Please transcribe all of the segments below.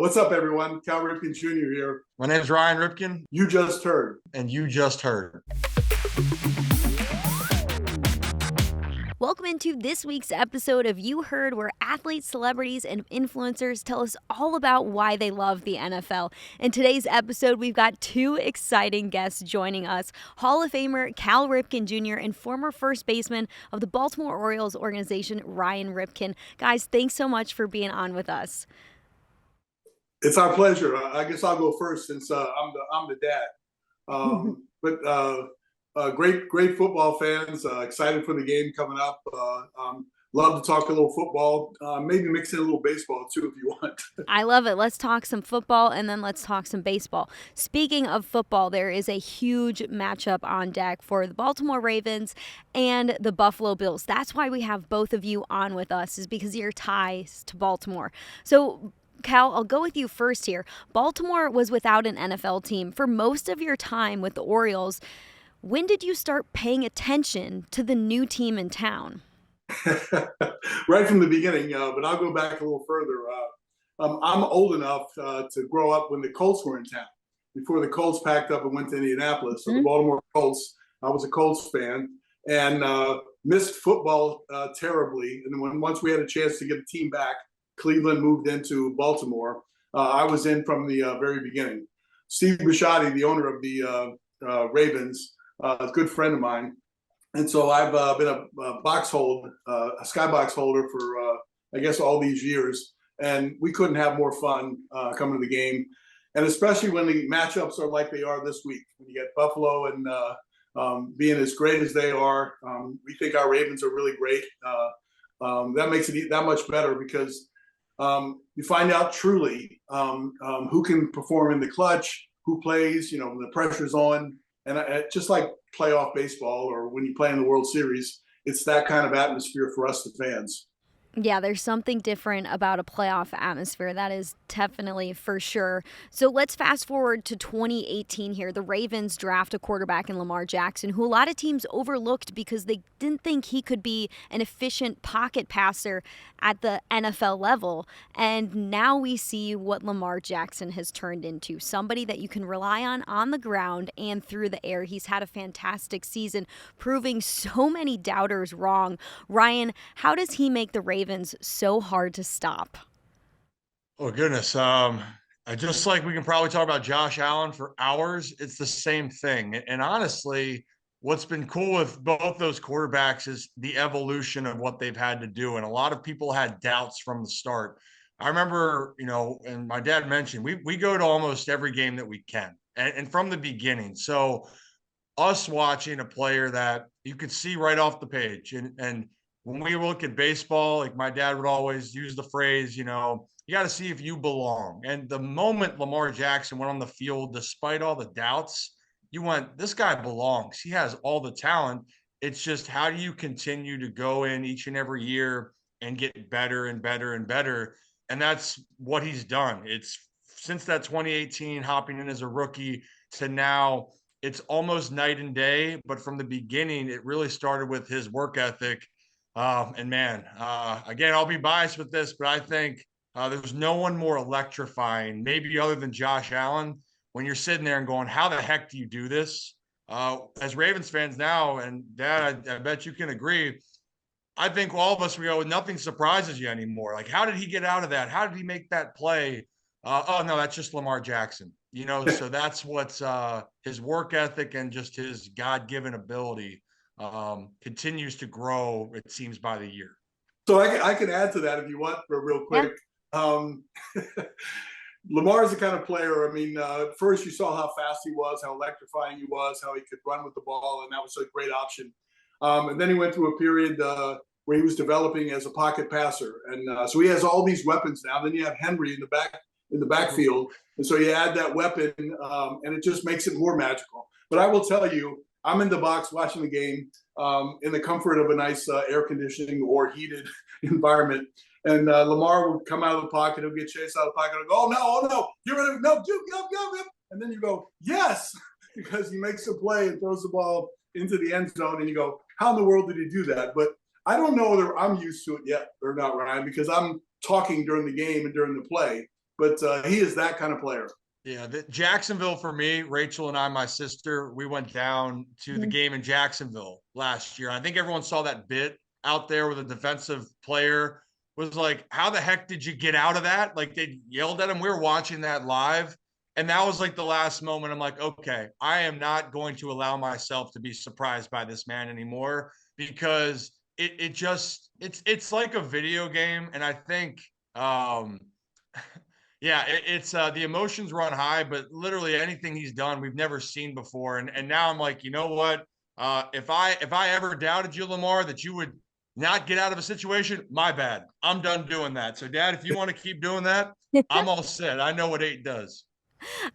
What's up, everyone? Cal Ripken Jr. here. My name is Ryan Ripken, You just heard. and you just heard. Welcome into this week's episode of You Heard, where athletes, celebrities, and influencers tell us all about why they love the NFL. In today's episode, we've got two exciting guests joining us. Hall of Famer Cal Ripken Jr. and former first baseman of the Baltimore Orioles organization, Ryan Ripken. Guys, thanks so much for being on with us. It's our pleasure. I guess I'll go first since I'm the dad. Great football fans. Excited for the game coming up. Love to talk a little football. Maybe mix in a little baseball too if you want. I love it. Let's talk some football and then let's talk some baseball. Speaking of football, there is a huge matchup on deck for the Baltimore Ravens and the Buffalo Bills. That's why we have both of you on with us, is because of your ties to Baltimore. So Cal, I'll go with you first here. Baltimore was without an NFL team for most of your time with the Orioles. When did you start paying attention to the new team in town? Right from the beginning, but I'll go back a little further. I'm old enough to grow up when the Colts were in town, before the Colts packed up and went to Indianapolis. So the Baltimore Colts, I was a Colts fan and missed football terribly. And then once we had a chance to get the team back, Cleveland moved into Baltimore. I was in from the very beginning. Steve Bisciotti, the owner of the Ravens, a good friend of mine. And so I've been a skybox holder for, I guess, all these years. And we couldn't have more fun coming to the game. And especially when the matchups are like they are this week. When you get Buffalo and being as great as they are, we think our Ravens are really great. That makes it that much better because you find out truly who can perform in the clutch, who plays, when the pressure's on. And just like playoff baseball or when you play in the World Series, it's that kind of atmosphere for us, the fans. Yeah, there's something different about a playoff atmosphere. That is definitely for sure. So let's fast forward to 2018 here. The Ravens draft a quarterback in Lamar Jackson, who a lot of teams overlooked because they didn't think he could be an efficient pocket passer at the NFL level. And now we see what Lamar Jackson has turned into. Somebody that you can rely on the ground and through the air. He's had a fantastic season, proving so many doubters wrong. Ryan, how does he make the Ravens so hard to stop? Oh, goodness. I just like we can probably talk about Josh Allen for hours. It's the same thing. And honestly, what's been cool with both those quarterbacks is the evolution of what they've had to do. And a lot of people had doubts from the start. I remember, and my dad mentioned, we go to almost every game that we can. And from the beginning. So us watching a player that you could see right off the page. And when we look at baseball, like my dad would always use the phrase, you got to see if you belong. And the moment Lamar Jackson went on the field, despite all the doubts, you went, this guy belongs. He has all the talent. It's just, how do you continue to go in each and every year and get better and better and better? And that's what he's done. It's since that 2018 hopping in as a rookie to now, it's almost night and day. But from the beginning, it really started with his work ethic. And man, again, I'll be biased with this, but I think there's no one more electrifying, maybe other than Josh Allen, when you're sitting there and going, how the heck do you do this? As Ravens fans now, and Dad, I bet you can agree, I think all of us, we go, nothing surprises you anymore. Like, how did he get out of that? How did he make that play? Oh, no, that's just Lamar Jackson. So that's what's his work ethic and just his God-given ability continues to grow, it seems, by the year. So I can add to that if you want, real quick. Yeah. Lamar is the kind of player, first you saw how fast he was, how electrifying he was, how he could run with the ball, and that was a great option. And then he went through a period where he was developing as a pocket passer. And so he has all these weapons now. Then you have Henry in the backfield. And so you add that weapon, and it just makes it more magical. But I will tell you, I'm in the box watching the game in the comfort of a nice air conditioning or heated environment. And Lamar would come out of the pocket. He'll get chased out of the pocket. He'll go, oh, no. Get rid of it. No, go. And then you go, yes, because he makes a play and throws the ball into the end zone. And you go, how in the world did he do that? But I don't know whether I'm used to it yet or not, Ryan, because I'm talking during the game and during the play. but he is that kind of player. Yeah, Jacksonville for me, Rachel and I, my sister, we went down to the game in Jacksonville last year. I think everyone saw that bit out there with a defensive player was like, how the heck did you get out of that? Like they yelled at him. We were watching that live. And that was like the last moment. I'm like, okay, I am not going to allow myself to be surprised by this man anymore because it's like a video game. And I think yeah, it's the emotions run high, but literally anything he's done, we've never seen before. And now I'm like, you know what? If I ever doubted you, Lamar, that you would not get out of a situation, my bad. I'm done doing that. So, Dad, if you want to keep doing that, I'm all set. I know what 8 does.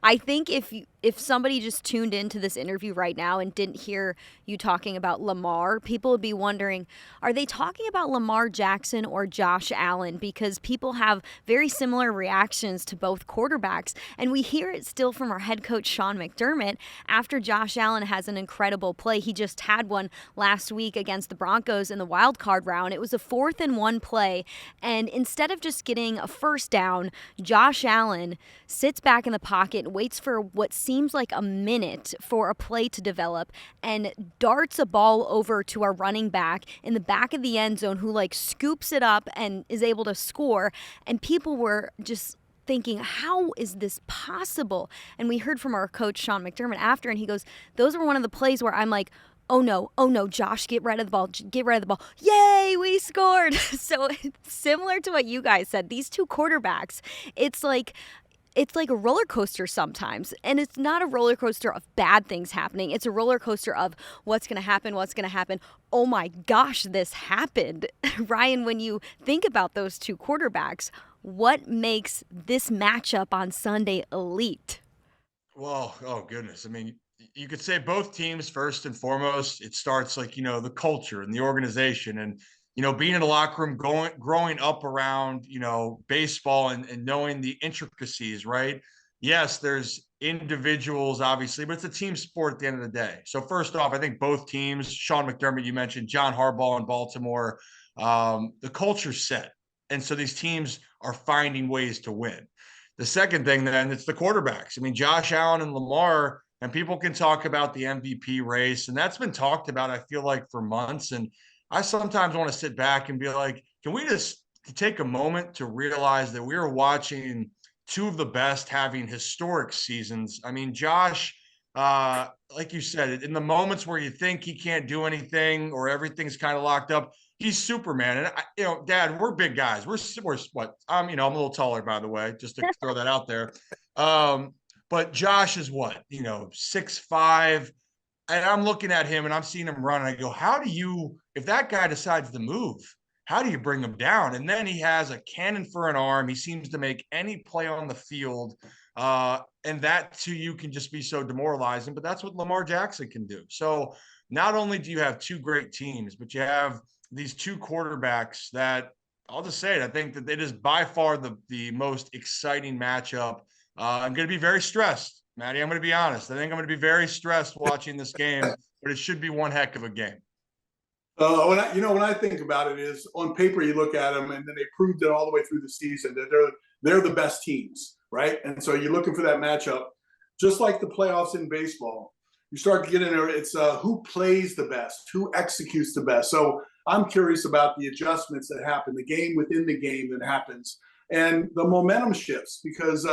I think if somebody just tuned into this interview right now and didn't hear you talking about Lamar, people would be wondering, are they talking about Lamar Jackson or Josh Allen? Because people have very similar reactions to both quarterbacks. And we hear it still from our head coach, Sean McDermott, after Josh Allen has an incredible play. He just had one last week against the Broncos in the wild card round. It was a 4th-and-1 play. And instead of just getting a first down, Josh Allen sits back in the pocket, waits for what seems like a minute for a play to develop, and darts a ball over to our running back in the back of the end zone, who like scoops it up and is able to score. And people were just thinking, how is this possible? And we heard from our coach, Sean McDermott, after, and he goes, those were one of the plays where I'm like, oh no, Josh, get rid of the ball. Yay, we scored. So similar to what you guys said, these two quarterbacks, it's like a roller coaster sometimes. And it's not a roller coaster of bad things happening. It's a roller coaster of what's going to happen. Oh my gosh, this happened. Ryan, when you think about those two quarterbacks, what makes this matchup on Sunday elite? Well, oh goodness. I mean, you could say both teams first and foremost, it starts like, the culture and the organization and, being in a locker room, growing up around, baseball and knowing the intricacies, right? Yes, there's individuals, obviously, but it's a team sport at the end of the day. So first off, I think both teams, Sean McDermott, you mentioned, John Harbaugh in Baltimore, the culture's set. And so these teams are finding ways to win. The second thing, then, it's the quarterbacks. I mean, Josh Allen and Lamar, and people can talk about the MVP race, and that's been talked about, I feel like, for months. And I sometimes want to sit back and be like, can we just take a moment to realize that we are watching two of the best having historic seasons? I mean, Josh, like you said, in the moments where you think he can't do anything or everything's kind of locked up, he's Superman. And Dad, we're big guys. We're what? I'm a little taller, by the way, just to throw that out there. But Josh is what? 6'5". And I'm looking at him and I'm seeing him run. And I go, if that guy decides to move, how do you bring him down? And then he has a cannon for an arm. He seems to make any play on the field. And that to you can just be so demoralizing, but that's what Lamar Jackson can do. So not only do you have two great teams, but you have these two quarterbacks that, I'll just say it, I think that it is by far the most exciting matchup. I'm going to be very stressed. Maddy, I'm going to be honest. I think I'm going to be very stressed watching this game, but it should be one heck of a game. When I think about it, is on paper you look at them, and then they proved it all the way through the season that they're the best teams, right? And so you're looking for that matchup, just like the playoffs in baseball. You start to get in there. It's who plays the best, who executes the best. So I'm curious about the adjustments that happen, the game within the game that happens, and the momentum shifts because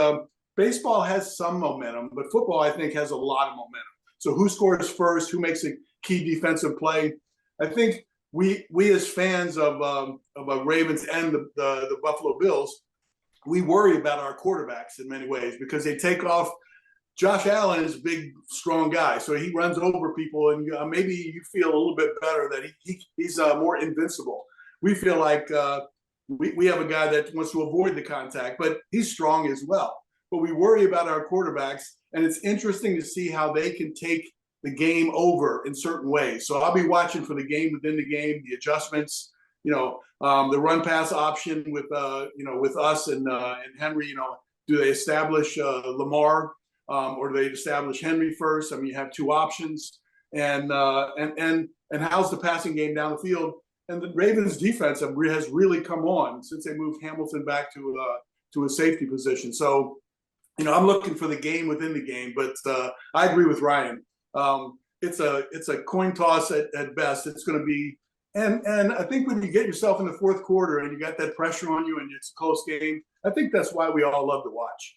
baseball has some momentum, but football, I think, has a lot of momentum. So who scores first, who makes a key defensive play? I think we as fans of Ravens and the Buffalo Bills, we worry about our quarterbacks in many ways because they take off. Josh Allen is a big, strong guy, so he runs over people, and maybe you feel a little bit better that he's more invincible. We feel like we have a guy that wants to avoid the contact, but he's strong as well. But we worry about our quarterbacks, and it's interesting to see how they can take the game over in certain ways. So I'll be watching for the game within the game, the adjustments, the run pass option with us and Henry. Do they establish Lamar or do they establish Henry first? I mean, you have two options, and how's the passing game down the field? And the Ravens defense has really come on since they moved Hamilton back to to a safety position. So, I'm looking for the game within the game, but I agree with Ryan. It's a coin toss at best. It's going to be, and I think when you get yourself in the fourth quarter and you got that pressure on you and it's a close game, I think that's why we all love to watch.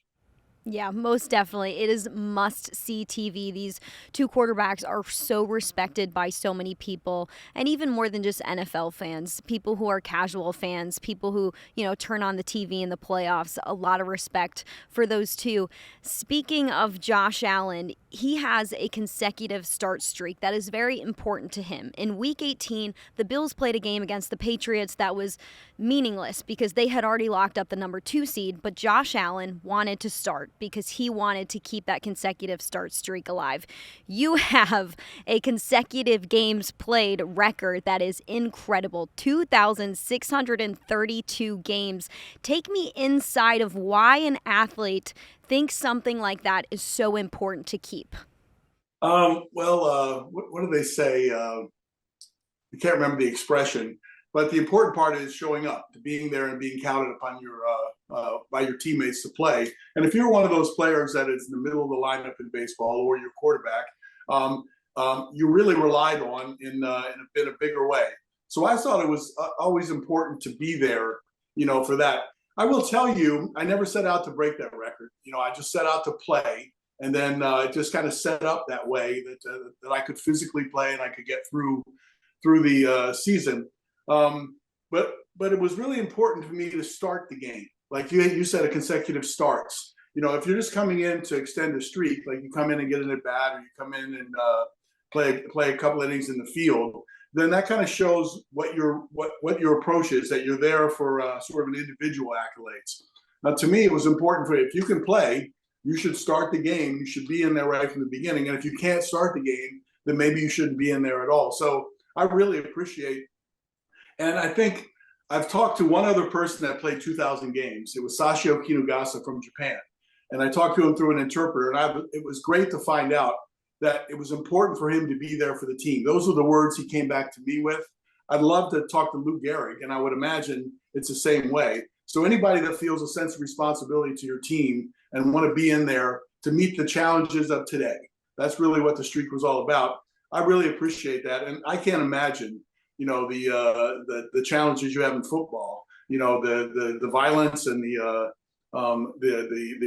Yeah, most definitely. It is must-see TV. These two quarterbacks are so respected by so many people, and even more than just NFL fans, people who are casual fans, people who, turn on the TV in the playoffs. A lot of respect for those two. Speaking of Josh Allen, he has a consecutive start streak that is very important to him. In Week 18, the Bills played a game against the Patriots that was meaningless because they had already locked up the number 2 seed, but Josh Allen wanted to start because he wanted to keep that consecutive start streak alive. You have a consecutive games played record that is incredible. 2,632 games. Take me inside of why an athlete thinks something like that is so important to keep. What do they say? I can't remember the expression, but the important part is showing up, to being there and being counted upon by your teammates to play. And if you're one of those players that is in the middle of the lineup in baseball, or your quarterback, you really relied on in a bigger way. So I thought it was always important to be there, for that. I will tell you, I never set out to break that record. I just set out to play, and then it just kind of set up that way that I could physically play and I could get through the season. But it was really important for me to start the game. Like you said, a consecutive starts. If you're just coming in to extend a streak, like you come in and get an at bat, or you come in and play a couple innings in the field, then that kind of shows what your approach is, that you're there for sort of an individual accolades. Now, to me, it was important if you can play, you should start the game. You should be in there right from the beginning. And if you can't start the game, then maybe you shouldn't be in there at all. So I really appreciate, and I think I've talked to one other person that played 2,000 games. It was Sashio Kinugasa from Japan. And I talked to him through an interpreter, and it was great to find out that it was important for him to be there for the team. Those were the words he came back to me with. I'd love to talk to Lou Gehrig, and I would imagine it's the same way. So anybody that feels a sense of responsibility to your team and want to be in there to meet the challenges of today, that's really what the streak was all about. I really appreciate that, and I can't imagine, the challenges you have in football. The violence and the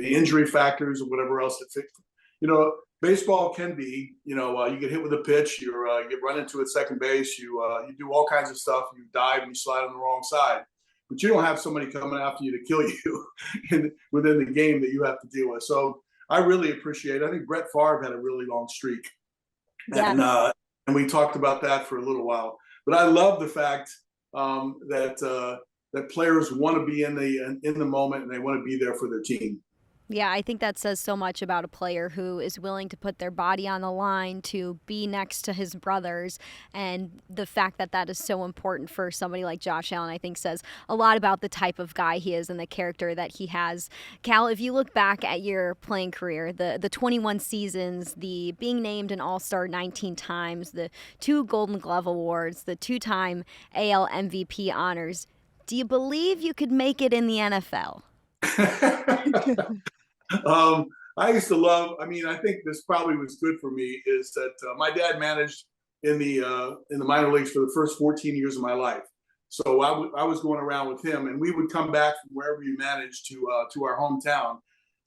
injury factors and whatever else that baseball can be, you get hit with a pitch, you get run into at second base, you do all kinds of stuff, you dive and you slide on the wrong side, but you don't have somebody coming after you to kill you within the game that you have to deal with. So I really appreciate it. I think Brett Favre had a really long streak, yeah. And we talked about that for a little while. But I love the fact that players want to be in the moment and they want to be there for their team. Yeah, I think that says so much about a player who is willing to put their body on the line to be next to his brothers. And the fact that that is so important for somebody like Josh Allen, I think says a lot about the type of guy he is and the character that he has. Cal, if you look back at your playing career, the 21 seasons, the being named an All-Star 19 times, the 2 Golden Glove Awards, the 2-time AL MVP honors, do you believe you could make it in the NFL? I used to love, I think this probably was good for me, is that my dad managed in the minor leagues for the first 14 years of my life. So I was going around with him, and we would come back from wherever we managed to our hometown.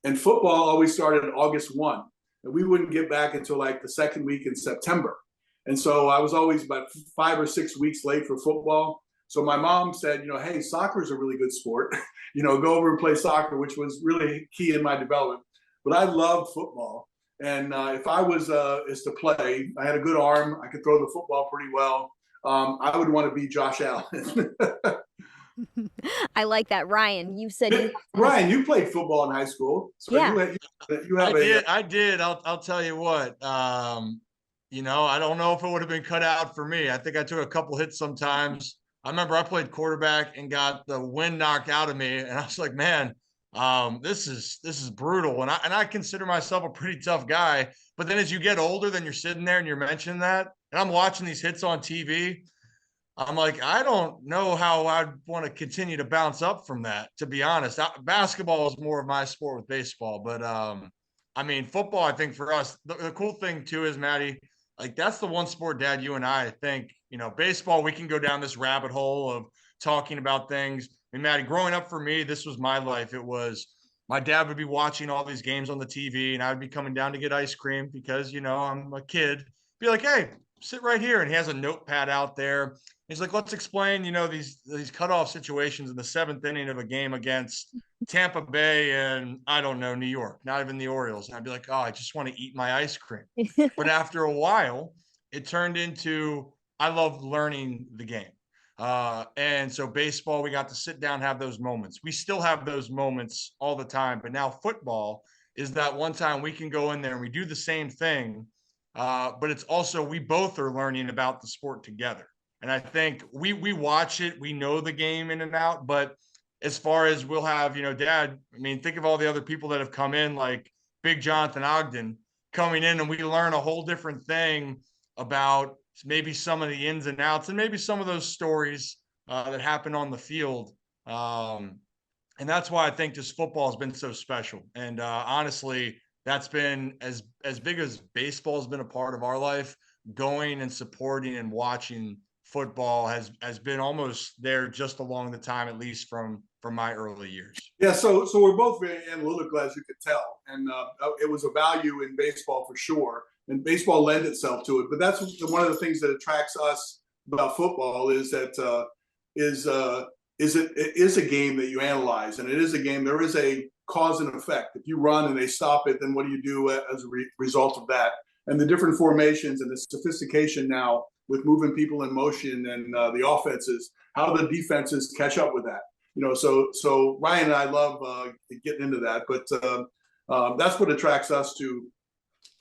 And football always started August 1, and we wouldn't get back until like the second week in September. And so I was always about 5 or 6 weeks late for football. So my mom said, hey, soccer is a really good sport. Go over and play soccer, which was really key in my development. But I loved football. And if I was to play, I had a good arm. I could throw the football pretty well. I would want to be Josh Allen. I like that. Ryan, you said Ryan, you played football in high school. So yeah. I did. I'll tell you what. I don't know if it would have been cut out for me. I think I took a couple hits sometimes. I remember I played quarterback and got the wind knocked out of me, and I was like, man, this is brutal. And I consider myself a pretty tough guy. But then as you get older, then you're sitting there and you're mentioning that, and I'm watching these hits on TV. I'm like, I don't know how I'd want to continue to bounce up from that, to be honest. Basketball is more of my sport with baseball, but I mean, football, I think for us, the cool thing too is, Maddie, like that's the one sport, Dad, you and I think, baseball, we can go down this rabbit hole of talking about things. I mean, Maddie, growing up for me, this was my life. It was my dad would be watching all these games on the TV, and I'd be coming down to get ice cream because, I'm a kid. Be like, hey, sit right here. And he has a notepad out there. He's like, let's explain, these cutoff situations in the seventh inning of a game against Tampa Bay and I don't know, New York, not even the Orioles. And I'd be like, oh, I just want to eat my ice cream. But after a while, it turned into I love learning the game. And so baseball, we got to sit down, have those moments. We still have those moments all the time, but now football is that one time we can go in there and we do the same thing. But it's also, we both are learning about the sport together. And I think we watch it, we know the game in and out, but as far as we'll have, Dad, I mean, think of all the other people that have come in, like Big Jonathan Ogden coming in, and we learn a whole different thing about maybe some of the ins and outs and maybe some of those stories that happen on the field. And that's why I think this football has been so special. And honestly, that's been as big as baseball has been a part of our life. Going and supporting and watching football has been almost there just along the time, at least from my early years. Yeah, so we're both very analytical, as you could tell, and it was a value in baseball for sure, and baseball lent itself to it. But that's one of the things that attracts us about football is that it is a game that you analyze, and it is a game. There is a cause and effect. If you run and they stop it, then what do you do as a result of that? And the different formations and the sophistication now with moving people in motion and the offenses, how the defenses catch up with that. So Ryan and I love getting into that, but that's what attracts us to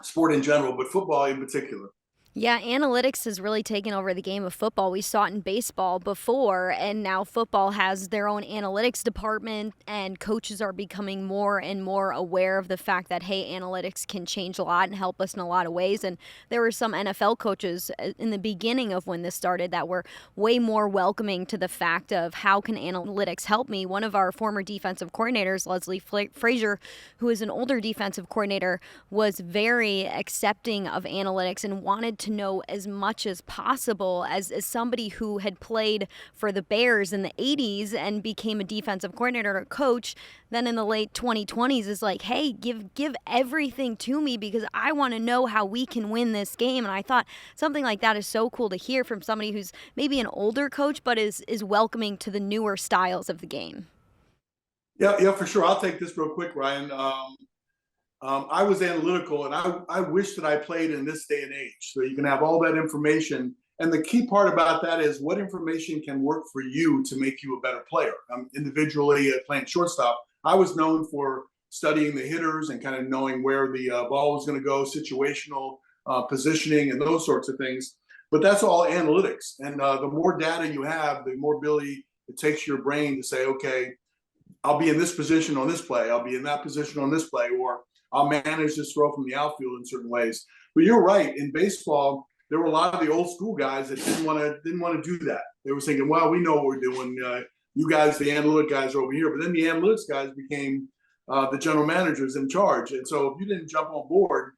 sport in general, but football in particular. Yeah, analytics has really taken over the game of football. We saw it in baseball before, and now football has their own analytics department, and coaches are becoming more and more aware of the fact that, hey, analytics can change a lot and help us in a lot of ways. And there were some NFL coaches in the beginning of when this started that were way more welcoming to the fact of how can analytics help me. One of our former defensive coordinators, Leslie Frazier, who is an older defensive coordinator, was very accepting of analytics and wanted to know as much as possible as somebody who had played for the Bears in the 80s and became a defensive coordinator or coach. Then in the late 2020s is like, hey, give everything to me because I want to know how we can win this game. And I thought something like that is so cool to hear from somebody who's maybe an older coach, but is welcoming to the newer styles of the game. Yeah, for sure. I'll take this real quick, Ryan. I was analytical, and I wish that I played in this day and age so you can have all that information. And the key part about that is what information can work for you to make you a better player. Individually, playing shortstop, I was known for studying the hitters and kind of knowing where the ball was going to go, situational positioning, and those sorts of things. But that's all analytics. And the more data you have, the more ability it takes your brain to say, okay, I'll be in this position on this play. I'll be in that position on this play, or I'll manage this throw from the outfield in certain ways. But you're right. In baseball, there were a lot of the old school guys that didn't want to do that. They were thinking, well, we know what we're doing. You guys, the analytic guys, are over here. But then the analytics guys became the general managers in charge. And so if you didn't jump on board,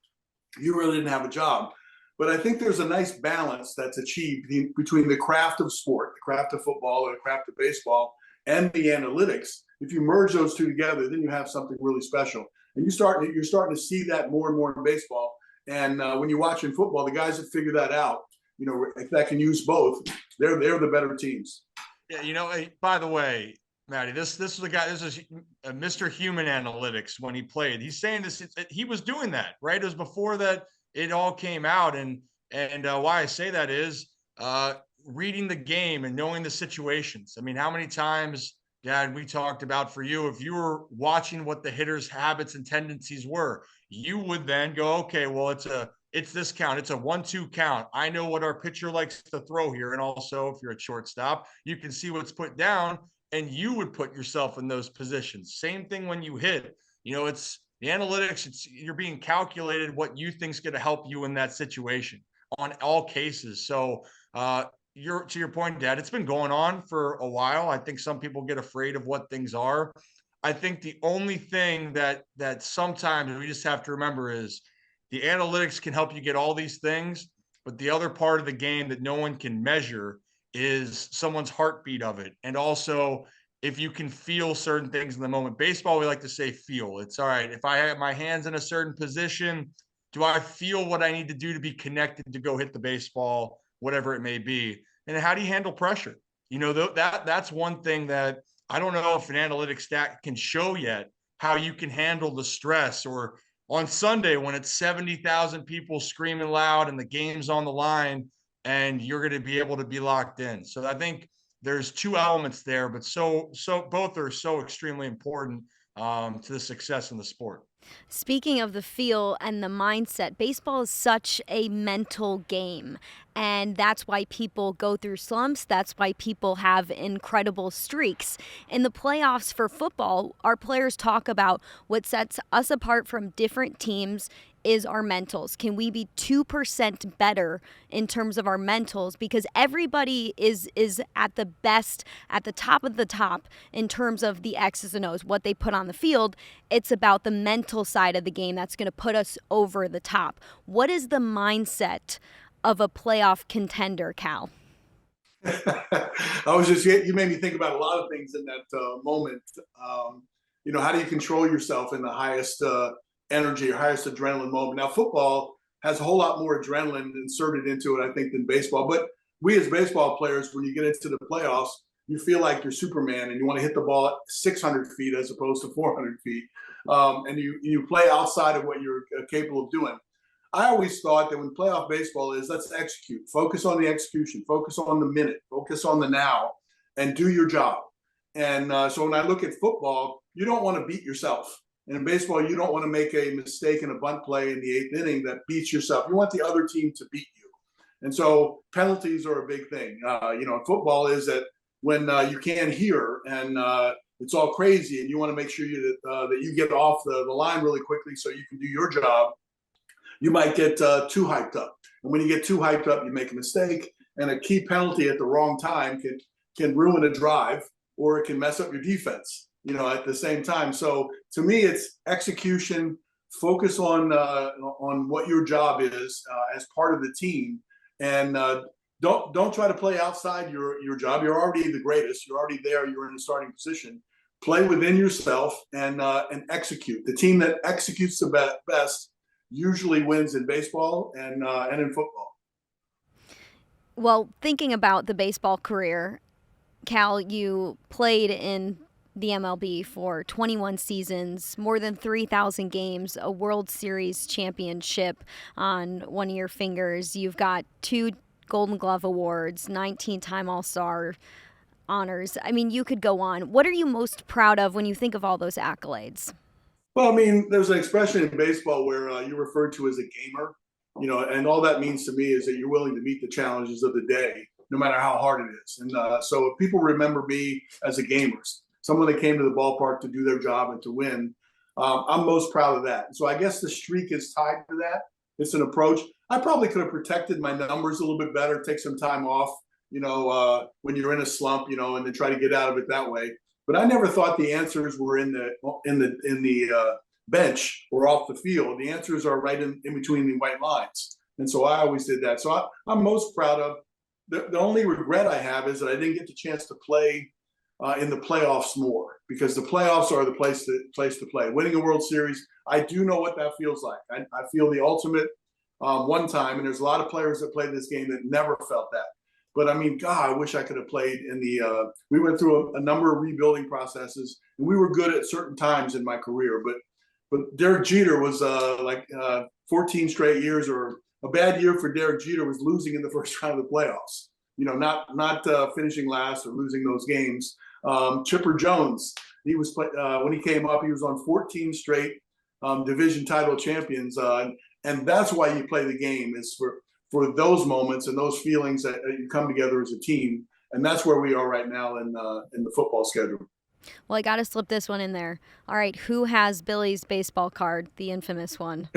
you really didn't have a job. But I think there's a nice balance that's achieved between the craft of sport, the craft of football, or the craft of baseball, and the analytics. If you merge those two together, then you have something really special. And you're starting to see that more and more in baseball. And when you watch in football, the guys that figure that out, if that can use both, they're the better teams. Yeah, by the way, Maddie, this is a guy. This is Mr. Human Analytics when he played. He's saying this. He was doing that, right? It was before that it all came out. And why I say that is reading the game and knowing the situations. I mean, how many times, Dad, we talked about for you, if you were watching what the hitter's habits and tendencies were, you would then go, okay, well, it's this count. It's a 1-2 count. I know what our pitcher likes to throw here. And also, if you're at shortstop, you can see what's put down, and you would put yourself in those positions. Same thing when you hit. It's the analytics. You're being calculated what you think is going to help you in that situation on all cases. So, to your point, Dad, it's been going on for a while. I think some people get afraid of what things are. I think the only thing that sometimes we just have to remember is the analytics can help you get all these things, but the other part of the game that no one can measure is someone's heartbeat of it. And also if you can feel certain things in the moment. Baseball, we like to say feel. It's all right. If I have my hands in a certain position, do I feel what I need to do to be connected to go hit the baseball, whatever it may be? And how do you handle pressure? You know, that's one thing that I don't know if an analytic stat can show yet, how you can handle the stress, or on Sunday when it's 70,000 people screaming loud and the game's on the line and you're going to be able to be locked in. So I think there's two elements there, but so both are so extremely important to the success in the sport. Speaking of the feel and the mindset, baseball is such a mental game. And that's why people go through slumps. That's why people have incredible streaks. In the playoffs for football, our players talk about what sets us apart from different teams is our mentals. Can we be 2% better in terms of our mentals? Because everybody is at the best, at the top of the top in terms of the X's and O's, what they put on the field. It's about the mental side of the game that's going to put us over the top. What is the mindset of a playoff contender, Cal? You made me think about a lot of things in that moment. How do you control yourself in the highest energy or highest adrenaline moment? Now, football has a whole lot more adrenaline inserted into it, I think, than baseball. But we as baseball players, when you get into the playoffs, you feel like you're Superman and you want to hit the ball at 600 feet as opposed to 400 feet. And you play outside of what you're capable of doing. I always thought that when playoff baseball is, let's execute, focus on the execution, focus on the minute, focus on the now, and do your job. And so when I look at football, you don't want to beat yourself. And in baseball, you don't want to make a mistake in a bunt play in the 8th inning that beats yourself. You want the other team to beat you. And so penalties are a big thing. Football is that when you can't hear and it's all crazy and you want to make sure that you get off the line really quickly so you can do your job, you might get too hyped up. And when you get too hyped up, you make a mistake. And a key penalty at the wrong time can ruin a drive, or it can mess up your defense, at the same time. So to me, it's execution, focus on what your job is as part of the team. And don't try to play outside your job. You're already the greatest. You're already there. You're in the starting position. Play within yourself and execute. The team that executes the best usually wins in baseball and in football. Well, thinking about the baseball career, Cal, you played in the MLB for 21 seasons, more than 3,000 games, a World Series championship on one of your fingers. You've got 2 Golden Glove awards, 19-time All-Star honors. I mean, you could go on. What are you most proud of when you think of all those accolades? Well, I mean, there's an expression in baseball where you're referred to as a gamer, and all that means to me is that you're willing to meet the challenges of the day, no matter how hard it is. And so if people remember me as a gamer, someone that came to the ballpark to do their job and to win, I'm most proud of that. So I guess the streak is tied to that. It's an approach. I probably could have protected my numbers a little bit better, take some time off, when you're in a slump, and then try to get out of it that way. But I never thought the answers were in the bench or off the field. The answers are right in between the white lines. And so I always did that. So I'm most proud of. The only regret I have is that I didn't get the chance to play in the playoffs more, because the playoffs are the place to play. Winning a World Series, I do know what that feels like. I feel the ultimate one time, and there's a lot of players that play this game that never felt that. But I mean, God, I wish I could have played in the. We went through a number of rebuilding processes, and we were good at certain times in my career. But Derek Jeter was 14 straight years, or a bad year for Derek Jeter was losing in the first round of the playoffs. Not finishing last or losing those games. Chipper Jones, he was when he came up, he was on 14 straight division title champions, and that's why you play the game, is for those moments and those feelings that you come together as a team. And that's where we are right now in the football schedule. Well, I got to slip this one in there. All right, who has Billy's baseball card, the infamous one?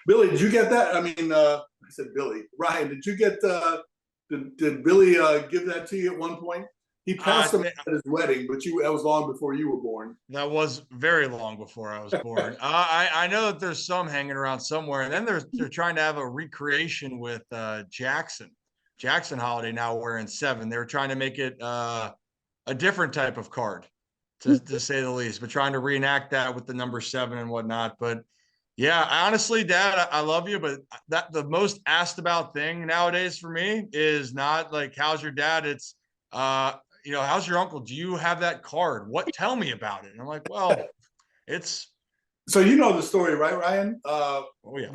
Billy, did you get that? I mean, I said Billy. Ryan, did you get the Did Billy give that to you at one point? He passed him at his wedding, but that was long before you were born. That was very long before I was born. I know that there's some hanging around somewhere, and then they're trying to have a recreation with Jackson Holiday now wearing 7. They were trying to make it a different type of card, to say the least, but trying to reenact that with the number 7 and whatnot. But yeah, honestly, Dad, I love you, but that the most asked about thing nowadays for me is not like, how's your dad? It's how's your uncle? Do you have that card? Tell me about it. And I'm like, well, it's. So you know the story, right, Ryan? Oh yeah.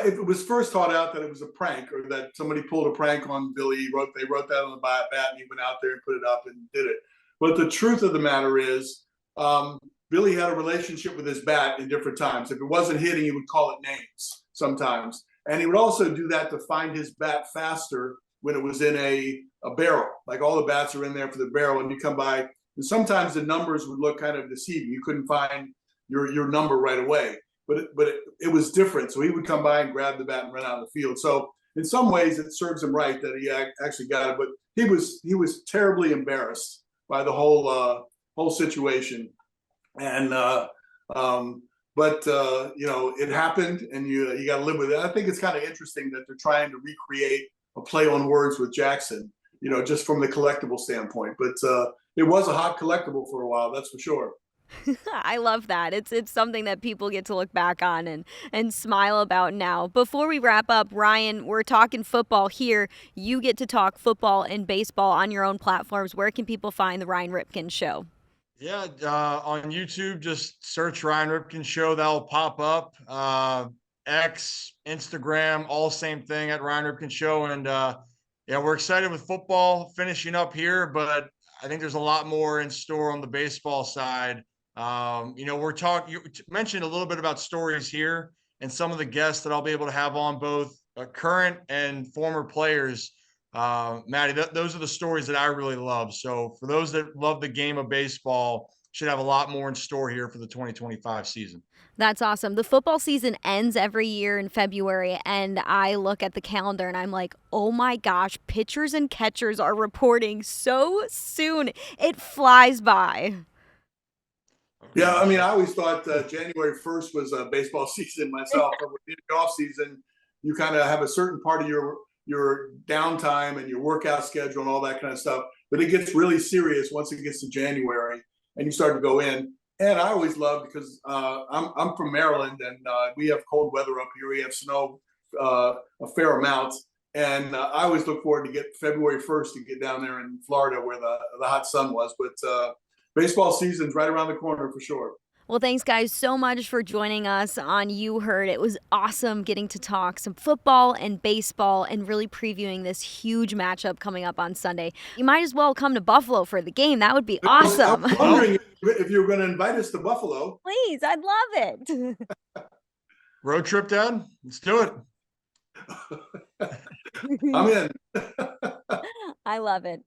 If it was first taught out that it was a prank, or that somebody pulled a prank on Billy, they wrote that on the bat, and he went out there and put it up and did it. But the truth of the matter is, Billy had a relationship with his bat in different times. If it wasn't hitting, he would call it names sometimes, and he would also do that to find his bat faster when it was in a barrel. Like, all the bats are in there for the barrel, and you come by, and sometimes the numbers would look kind of deceiving. You couldn't find your number right away, but it was different. So he would come by and grab the bat and run out of the field. So in some ways, it serves him right that he actually got it. But he was terribly embarrassed by the whole situation, and it happened, and you got to live with it. I think it's kind of interesting that they're trying to recreate a play on words with Jackson, just from the collectible standpoint. But it was a hot collectible for a while, that's for sure. I love that. It's something that people get to look back on and smile about now. Before we wrap up, Ryan, we're talking football here. You get to talk football and baseball on your own platforms. Where can people find the Ryan Ripken Show? Yeah, on YouTube, just search Ryan Ripken Show. That'll pop up. X, Instagram, all same thing at Ryan Ripken Show. And we're excited with football finishing up here, but I think there's a lot more in store on the baseball side. You mentioned a little bit about stories here and some of the guests that I'll be able to have on, both current and former players. Maddy, those are the stories that I really love. So for those that love the game of baseball, should have a lot more in store here for the 2025 season. That's awesome. The football season ends every year in February, and I look at the calendar and I'm like, oh my gosh, pitchers and catchers are reporting so soon. It flies by. Yeah, I mean, I always thought January 1st was a baseball season myself. But with the off season, you kind of have a certain part of your downtime and your workout schedule and all that kind of stuff. But it gets really serious once it gets to January and you start to go in. And I always love, because I'm from Maryland, and we have cold weather up here. We have snow a fair amount. And I always look forward to get February 1st to get down there in Florida where the hot sun was. But baseball season's right around the corner for sure. Well, thanks, guys, so much for joining us on You Heard. It was awesome getting to talk some football and baseball and really previewing this huge matchup coming up on Sunday. You might as well come to Buffalo for the game. That would be awesome. I'm wondering if you're going to invite us to Buffalo. Please, I'd love it. Road trip, Dad? Let's do it. I'm in. I love it.